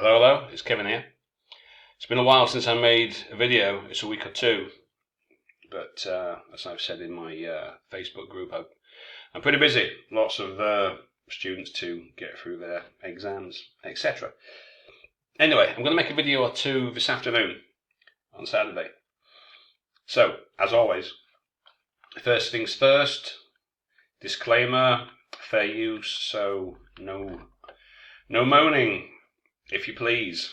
Hello, it's Kevin here. It's been a while since I made a video. It's a week or two, but as I've said in my Facebook group, I'm pretty busy. Lots of students to get through their exams, etc. Anyway, I'm going to make a video or two this afternoon on Saturday. So, as always, first things first, disclaimer, fair use, so no moaning, if you please.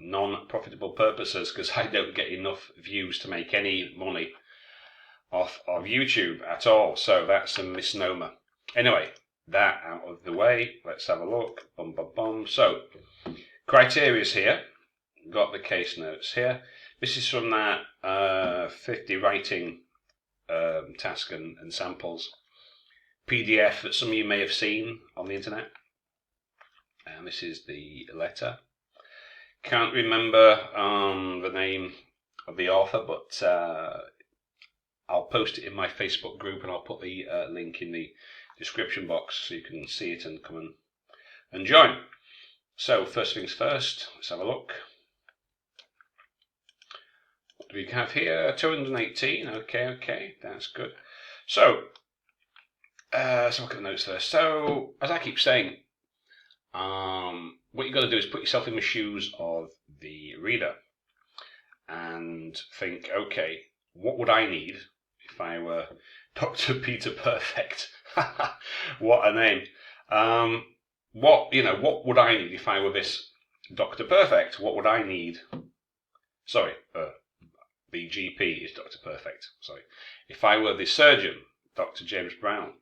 Non-profitable purposes, because I don't get enough views to make any money off of YouTube at all, so that's a misnomer. Anyway, that out of the way, let's have a look. So, criteria's here, got the case notes here. This is from that 50 writing task and samples PDF that some of you may have seen on the internet, and this is the letter. Can't remember the name of the author, but I'll post it in my Facebook group, and I'll put the link in the description box so you can see it and come and join. So, first things first, let's have a look. What do we have here? 218. Okay, that's good. So, let's look at the notes first. So, as I keep saying, what you've got to do is put yourself in the shoes of the reader and think, okay, what would I need if I were Dr. Peter Perfect? What a name. What would I need if I were this Dr. Perfect? What would I need? Sorry, the GP is Dr. Perfect. Sorry. If I were the surgeon, Dr. James Brown.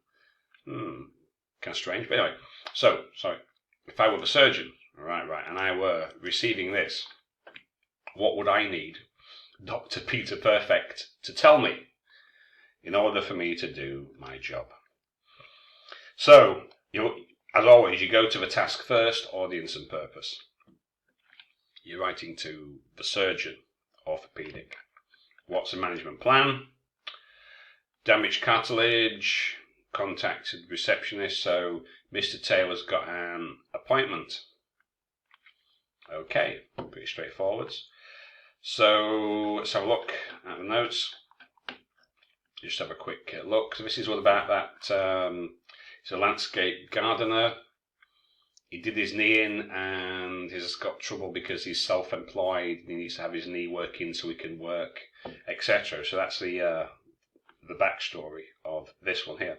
Kind of strange, but anyway. So, sorry. If I were the surgeon, right, and I were receiving this, what would I need Dr. Peter Perfect to tell me in order for me to do my job? So, as always, you go to the task first, audience and purpose. You're writing to the surgeon, orthopaedic. What's the management plan? Damaged cartilage, contacted receptionist, so Mr. Taylor's got an appointment. Okay, pretty straightforward. So let's have a look at the notes. Just have a quick look. So this is all about that. He's a landscape gardener. He did his knee in and he's got trouble because he's self-employed. He needs to have his knee working so he can work, etc. So that's the backstory of this one here.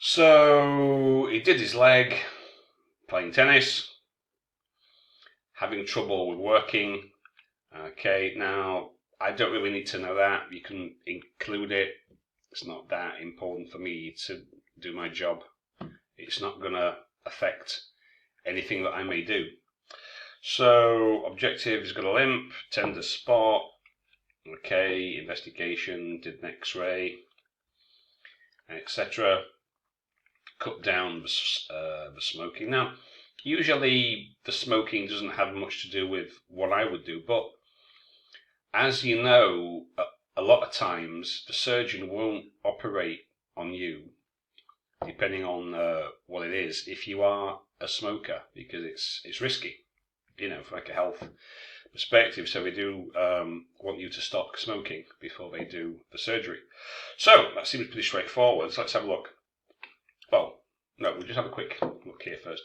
So he did his leg playing tennis, having trouble with working. Okay, now I don't really need to know that. You can include it. It's not that important for me to do my job. It's not going to affect anything that I may do. So objective, he's got a limp, tender spot. Okay, investigation, did an X-ray, etc. Cut down the smoking. Now, usually the smoking doesn't have much to do with what I would do, but as you know, a lot of times the surgeon won't operate on you, depending on what it is, if you are a smoker, because it's risky, from like a health perspective. So they do want you to stop smoking before they do the surgery. So that seems pretty straightforward. So let's have a look. Well, no, we'll just have a quick look here first.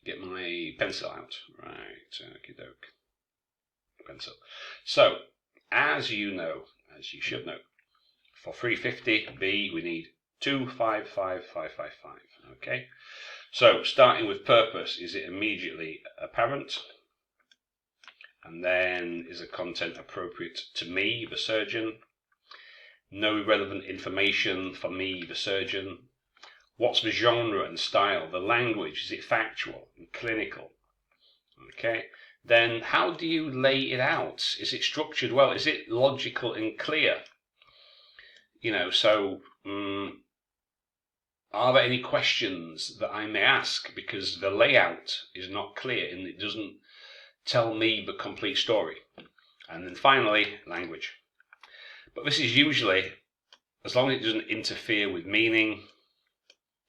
Get my pencil out. Right, okie doke. Pencil. So, as you should know, for 350B we need 255555. Okay? So, starting with purpose, is it immediately apparent? And then, is the content appropriate to me, the surgeon? No irrelevant information for me, the surgeon. What's the genre and style? The language, is it factual and clinical? Okay. Then how do you lay it out? Is it structured well? Is it logical and clear? So are there any questions that I may ask? Because the layout is not clear and it doesn't tell me the complete story. And then finally, language. But this is usually, as long as it doesn't interfere with meaning,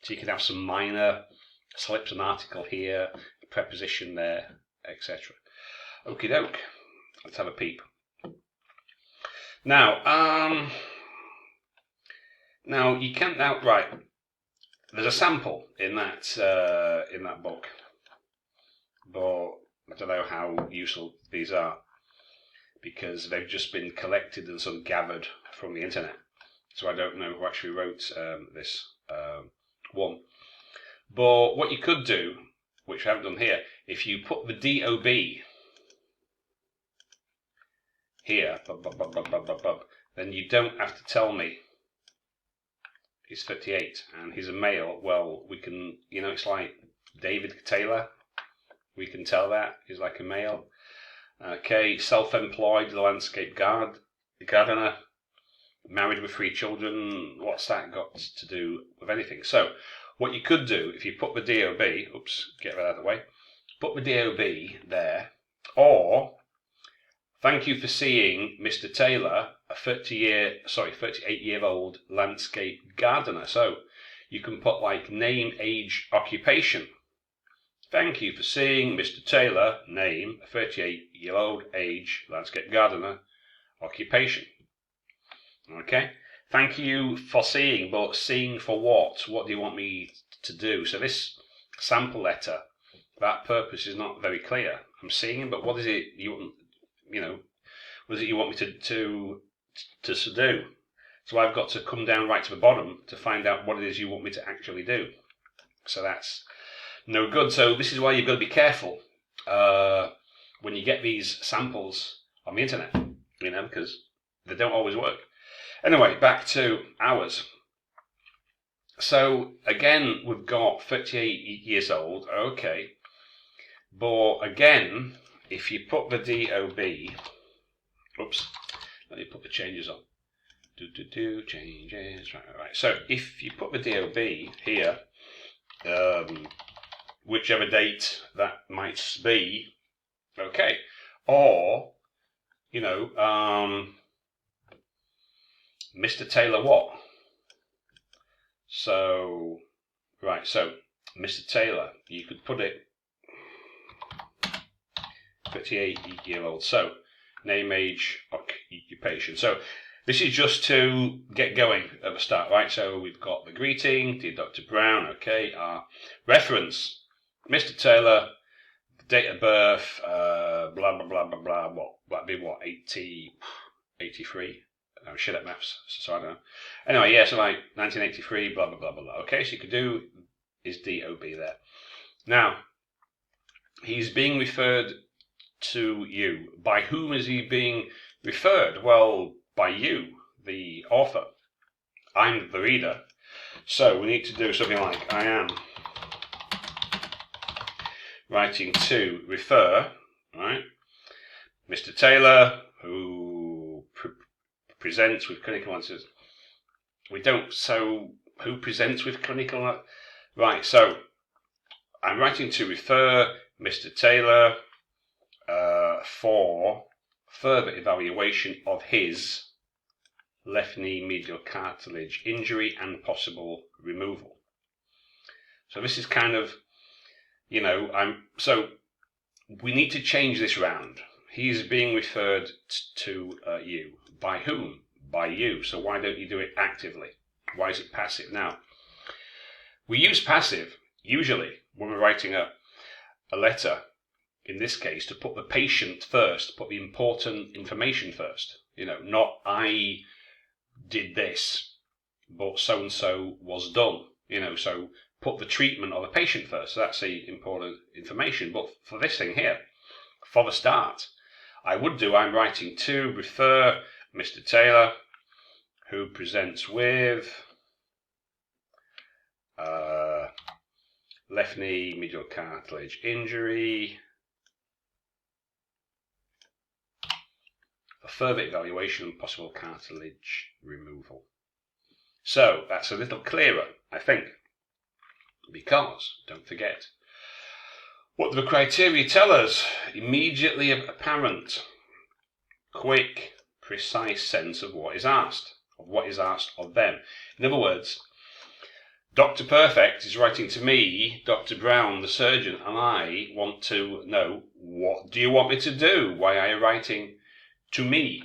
so you can have some minor slips an article here, a preposition there, etc. Okie doke. Let's have a peep. Now, you can't right. There's a sample in that book, but I don't know how useful these are because they've just been collected and sort of gathered from the internet. So I don't know who actually wrote this one. But what you could do, which I haven't done here, if you put the DOB here, then you don't have to tell me he's 38 and he's a male. Well, we can, it's like David Taylor. We can tell that he's like a male. Okay, self-employed landscape gardener, married with 3 children. What's that got to do with anything? So, what you could do, if you put the DOB, get that out of the way, put the DOB there, or thank you for seeing Mr. Taylor, a 38-year-old landscape gardener. So, you can put like name, age, occupation. Thank you for seeing Mr. Taylor, name, a 38-year-old, age, landscape gardener, occupation. Okay? Thank you for seeing, but seeing for what? What do you want me to do? So this sample letter, that purpose is not very clear. I'm seeing, but what is it you want, what is it you want me to do? So I've got to come down right to the bottom to find out what it is you want me to actually do. So that's no good. So this is why you've got to be careful when you get these samples on the internet, because they don't always work. Anyway, back to ours. So again, we've got 38 years old, okay. But again, if you put the DOB, let me put the changes on. Changes, right. So if you put the DOB here, whichever date that might be, okay, or Mr. Taylor what? So Mr. Taylor, you could put it 38-year-old. So name, age, occupation. So this is just to get going at the start, right? So we've got the greeting, dear Dr. Brown, okay, our reference, Mr. Taylor, date of birth, blah, blah, blah, blah, blah, what, that'd be what, 83? I'm shit at maths, so I don't know. Anyway, yeah, so like 1983, blah, blah, blah, blah, blah. Okay, so you could do his DOB there. Now, he's being referred to you. By whom is he being referred? Well, by you, the author. I'm the reader. So we need to do something like, I am writing to refer, right? Mr. Taylor, who presents with clinical answers. Who presents with clinical? Right, so I'm writing to refer Mr. Taylor for further evaluation of his left knee medial cartilage injury and possible removal. So this is kind of, so we need to change this round. He's being referred to you. By whom? By you. So why don't you do it actively? Why is it passive? Now, we use passive usually when we're writing a letter, in this case, to put the patient first, put the important information first. Not I did this, but so-and-so was done. So put the treatment of the patient first. So that's the important information. But for this thing here, for the start, I'm writing to refer Mr. Taylor, who presents with left knee medial cartilage injury for further evaluation and possible cartilage removal. So that's a little clearer, I think, because, don't forget, what do the criteria tell us? Immediately apparent, quick, precise sense of what is asked of them. In other words, Dr. Perfect is writing to me, Dr. Brown, the surgeon, and I want to know, what do you want me to do? Why are you writing to me?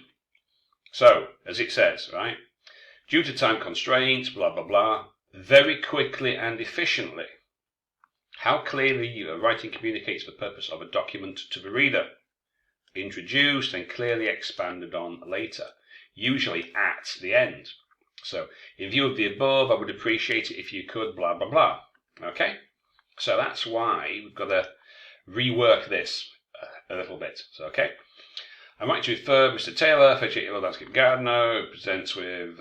So, as it says, right? Due to time constraints, blah, blah, blah, very quickly and efficiently. How clearly your writing communicates the purpose of a document to the reader. Introduced and clearly expanded on later, usually at the end. So, in view of the above, I would appreciate it if you could, blah, blah, blah. Okay? So that's why we've got to rework this a little bit. So, okay? I'd like to refer Mr. Taylor, 38-year-old landscape gardener, who presents with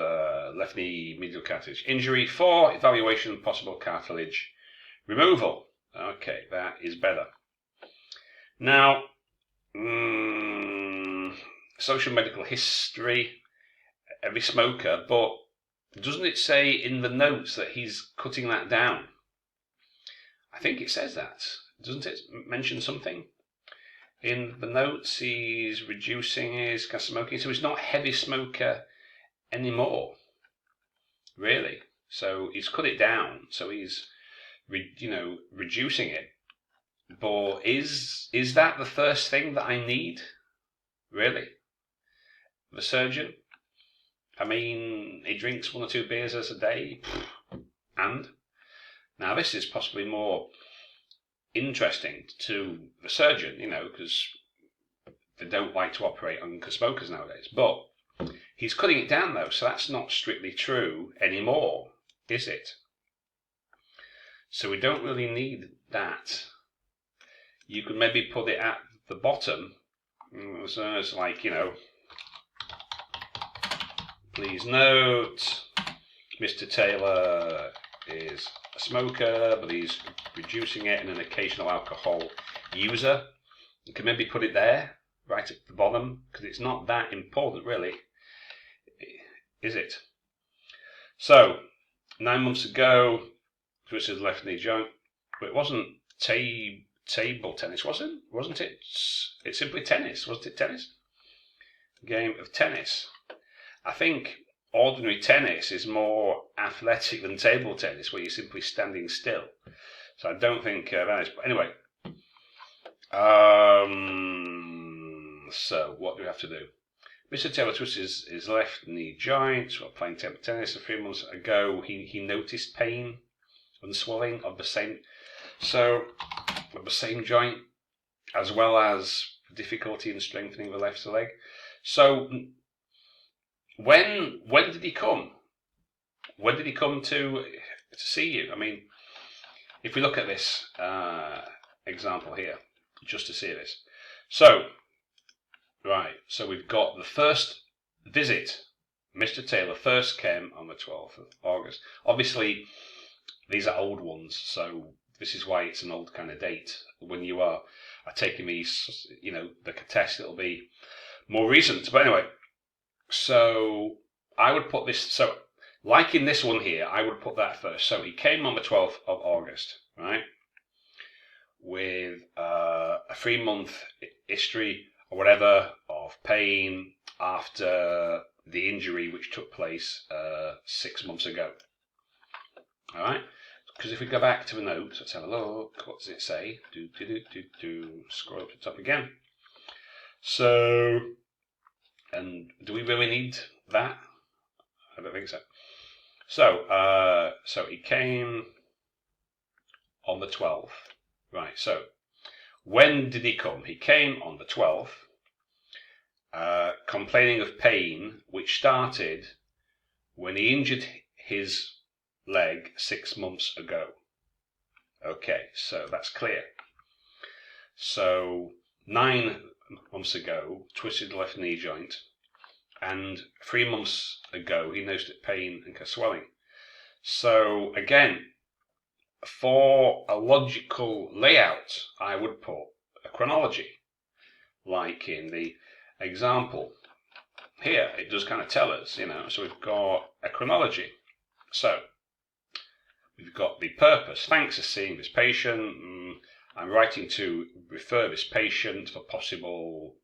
left knee medial cartilage injury for evaluation of possible cartilage removal. Okay, that is better. Now, social medical history, every smoker, but doesn't it say in the notes that he's cutting that down? I think it says that. Doesn't it mention something? In the notes, he's reducing his smoking, so he's not a heavy smoker anymore, really. So he's cut it down, so he's, reducing it. But is that the first thing that I need, really? The surgeon? I mean, he drinks 1 or 2 beers a day, and now this is possibly more interesting to the surgeon, because they don't like to operate on smokers nowadays. But he's cutting it down though, so that's not strictly true anymore, is it? So we don't really need that. You could maybe put it at the bottom, so it's like, please note, Mr. Taylor is a smoker, but he's reducing it and an occasional alcohol user. You can maybe put it there, right at the bottom, because it's not that important, really, is it? So, 9 months ago, twisted left knee joint, but it wasn't table tennis, wasn't it? It's simply tennis, wasn't it? Tennis? Game of tennis. I think ordinary tennis is more athletic than table tennis, where you're simply standing still. So I don't think that is. But anyway, so what do we have to do? Mr. Taylor twisted his left knee joint while playing table tennis. A few months ago, he noticed pain and swelling of the same joint, as well as difficulty in strengthening the left leg. So when did he come? When did he come to see you? I mean, if we look at this example here, just to see this. So, right, so we've got the first visit. Mr. Taylor first came on the 12th of August. Obviously, these are old ones, so this is why it's an old kind of date. When you are taking these, the test, it'll be more recent. But anyway, so I would put this, so like in this one here, I would put that first. So he came on the 12th of August, right? With a 3-month history or whatever of pain after the injury which took place 6 months ago. All right? Because if we go back to the notes, let's have a look. What does it say? Scroll up to the top again. So, and do we really need that? I don't think so. So he came on the 12th. Right, so when did he come? He came on the 12th, complaining of pain, which started when he injured his leg 6 months ago. Okay, so that's clear. So 9 months ago, twisted left knee joint, and 3 months ago he noticed pain and swelling. So again, for a logical layout, I would put a chronology, like in the example here. It does kind of tell us, so we've got a chronology. So we've got the purpose. Thanks for seeing this patient. I'm writing to refer this patient for possible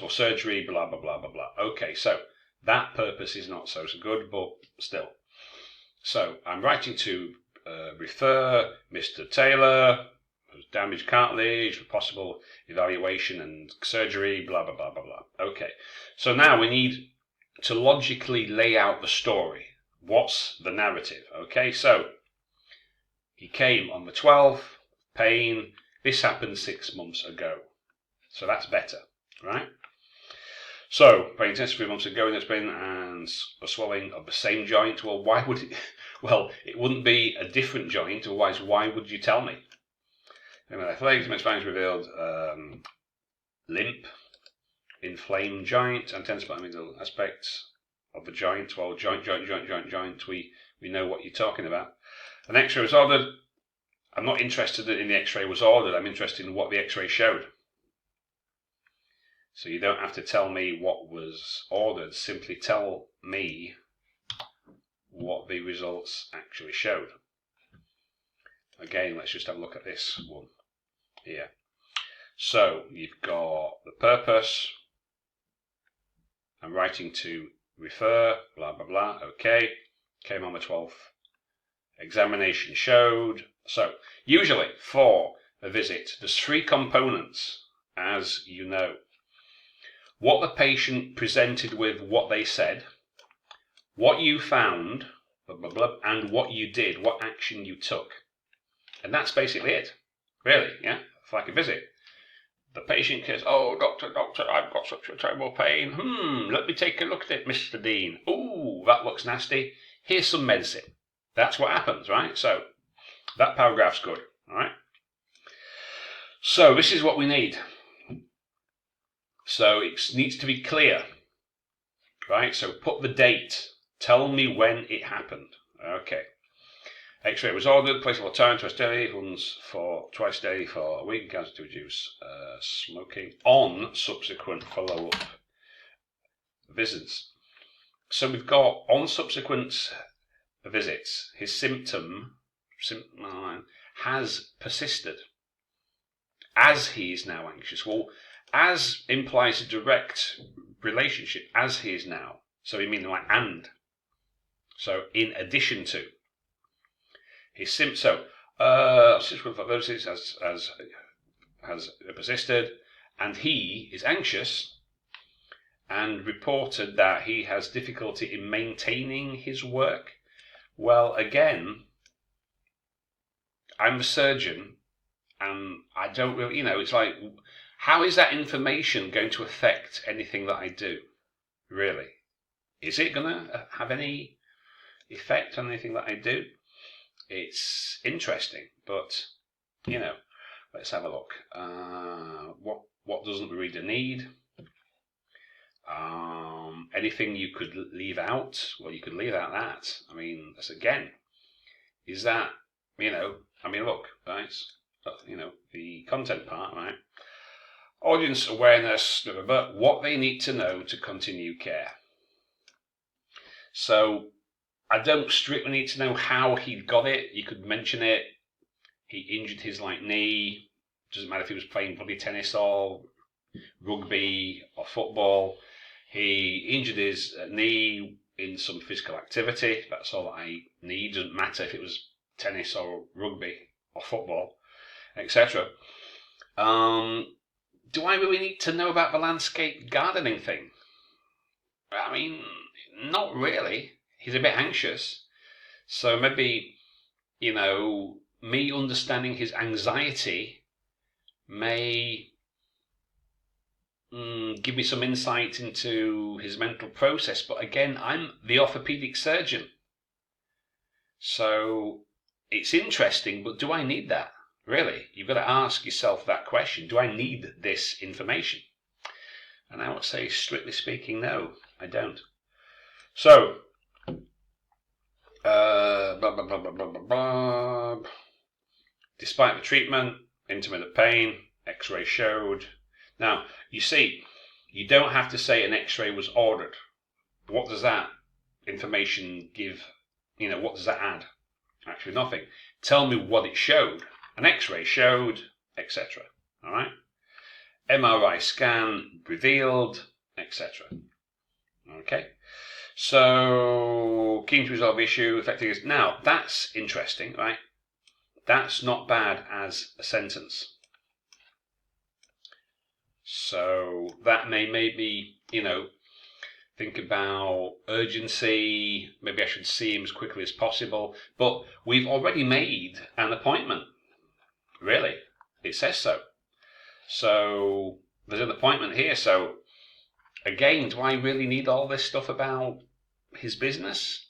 surgery, blah, blah, blah, blah, blah. Okay, so that purpose is not so good, but still. So I'm writing to refer Mr. Taylor, who's damaged cartilage, for possible evaluation and surgery, blah, blah, blah, blah, blah. Okay, so now we need to logically lay out the story. What's the narrative? Okay, so he came on the 12th, pain, this happened 6 months ago. So that's better, right? So, pain intense 3 months ago in the pain and a swelling of the same joint. Well, why would it? Well, it wouldn't be a different joint, otherwise why would you tell me? Athletics, my spine is revealed, limp, inflamed joint, intense middle aspects of the joint. Well, joint, we know what you're talking about. An X-ray was ordered. I'm not interested in the X-ray was ordered. I'm interested in what the X-ray showed. So you don't have to tell me what was ordered. Simply tell me what the results actually showed. Again, let's just have a look at this one here. So you've got the purpose. I'm writing to refer, blah, blah, blah. Okay. Came on the 12th. Examination showed. So usually for a visit, there's 3 components, as you know. What the patient presented with, what they said, what you found, blah, blah, blah, and what you did, what action you took. And that's basically it. Really, yeah? It's like a visit. The patient says, oh, doctor, I've got such a terrible pain. Let me take a look at it, Mr. Dean. Oh, that looks nasty. Here's some medicine. That's what happens, right? So, that paragraph's good, all right? So, this is what we need. So it needs to be clear, right? So put the date. Tell me when it happened. Okay. X-ray was ordered. Place of time twice daily. Runs for twice daily for a week. Counts to reduce smoking on subsequent follow-up visits. So we've got on subsequent visits, his symptom has persisted as he is now anxious. Well, as implies a direct relationship, as he is now. So you mean like and. So in addition to. His symptom, subsequent fibrosis has persisted, and he is anxious and reported that he has difficulty in maintaining his work. Well, again, I'm a surgeon, and I don't really, it's like, how is that information going to affect anything that I do, really? Is it going to have any effect on anything that I do? It's interesting, but, let's have a look. What doesn't the reader need? Anything you could leave out? Well, you could leave out that. I mean, that's again, is that, look, right? The content part, right? Audience awareness, but what they need to know to continue care. So I don't strictly need to know how he got it. You could mention it. He injured his knee. Doesn't matter if he was playing bloody tennis or rugby or football. He injured his knee in some physical activity. That's all that I need. Doesn't matter if it was tennis or rugby or football, etc. Do I really need to know about the landscape gardening thing? I mean, not really. He's a bit anxious. So maybe, me understanding his anxiety may give me some insight into his mental process. But again, I'm the orthopaedic surgeon. So it's interesting, but do I need that? Really? You've got to ask yourself that question. Do I need this information? And I would say, strictly speaking, no, I don't. So, despite the treatment, intermittent pain, X-ray showed. Now, you see, you don't have to say an X-ray was ordered. What does that information give? What does that add? Actually, nothing. Tell me what it showed. An X-ray showed, etc. All right? MRI scan revealed, etc. Okay? So, keen to resolve issue, effective. Now, that's interesting, right? That's not bad as a sentence. So, that may make me, think about urgency. Maybe I should see him as quickly as possible. But we've already made an appointment. Really, it says so. So, there's an appointment here. So, again, do I really need all this stuff about his business?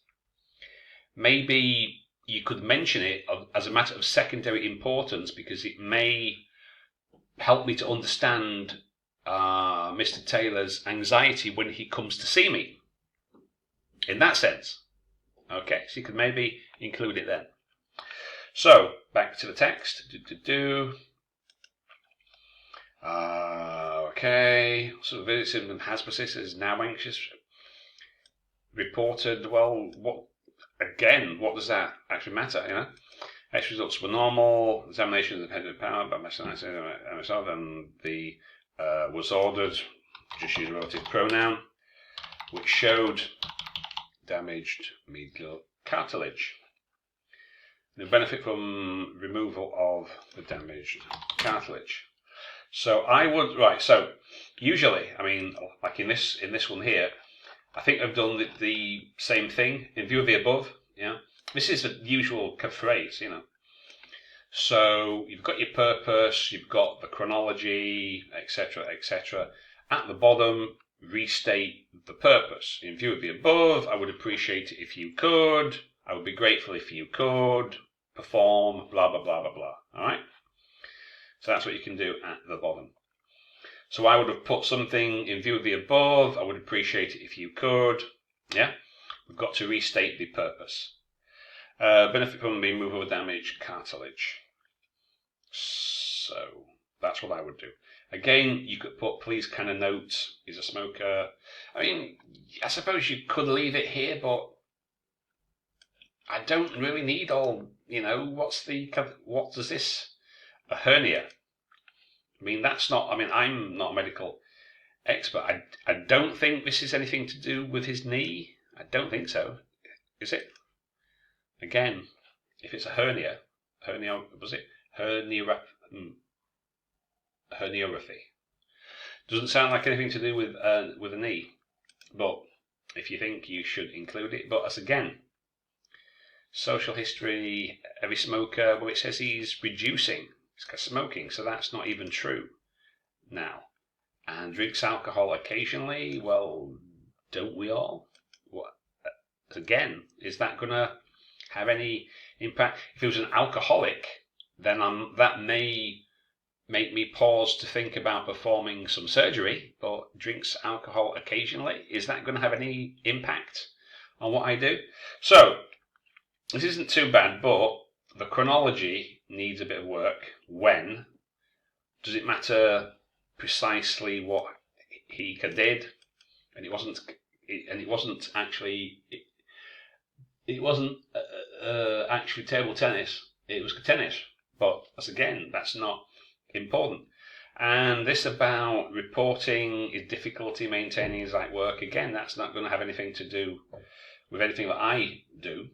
Maybe you could mention it as a matter of secondary importance because it may help me to understand Mr. Taylor's anxiety when he comes to see me. In that sense. Okay, so you could maybe include it then. So, back to the text. Okay, so visits him and has persisted, is now anxious. Reported, well, what does that actually matter, X results were normal, examination of the head of power by myself and the was ordered, just use a relative pronoun, which showed damaged medial cartilage. The benefit from removal of the damaged cartilage. So I would, so usually, like in this one here, I think I've done the same thing in view of the above. This is the usual phrase, So you've got your purpose, you've got the chronology, etc., etc. At the bottom, restate the purpose. In view of the above, I would appreciate it if you could. I would be grateful if you could perform, blah, blah, blah, blah, blah. All right? So that's what you can do at the bottom. So I would have put something in view of the above. I would appreciate it if you could. Yeah? We've got to restate the purpose. Benefit from the removal of damaged cartilage. So that's what I would do. Again, you could put, please can a note, he's a smoker. I suppose you could leave it here, but I don't really need all, what does this, a hernia? That's not, I'm not a medical expert. I don't think this is anything to do with his knee. I don't think so. Is it? Again, if it's a hernia, was it? Herniorrhaphy. Doesn't sound like anything to do with a knee. But if you think you should include it. But as again, social history, every smoker, well, it says he's reducing his smoking, so that's not even true now. And drinks alcohol occasionally, well, don't we all? What? Again, is that going to have any impact? If he was an alcoholic, then that may make me pause to think about performing some surgery, but drinks alcohol occasionally, is that going to have any impact on what I do? So, this isn't too bad, but the chronology needs a bit of work. When? Does it matter precisely what he did? And it wasn't actually table tennis. It was tennis. But that's not important. And this about reporting his difficulty maintaining his work, again, that's not going to have anything to do with anything that I do.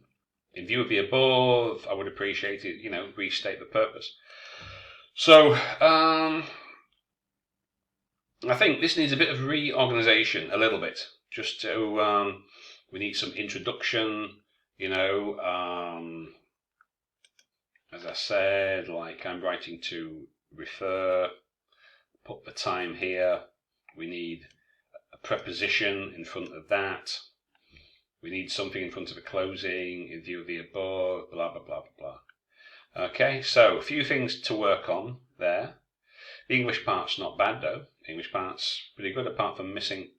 In view of the above, I would appreciate it, restate the purpose. So, I think this needs a bit of reorganization, a little bit, just to, we need some introduction, as I said, like I'm writing to refer, put the time here, we need a preposition in front of that, we need something in front of the closing, in view of the above, blah, blah, blah, blah, blah. Okay, so a few things to work on there. The English part's not bad though. The English part's pretty good apart from missing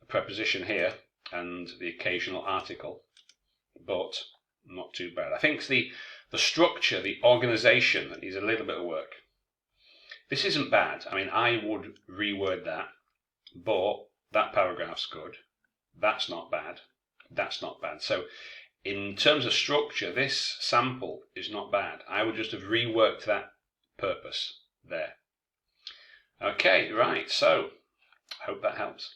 a preposition here and the occasional article, but not too bad. I think the structure, the organisation that needs a little bit of work. This isn't bad. I would reword that, but that paragraph's good. That's not bad. That's not bad. So in terms of structure, this sample is not bad. I would just have reworked that purpose there. Okay, right. So I hope that helps.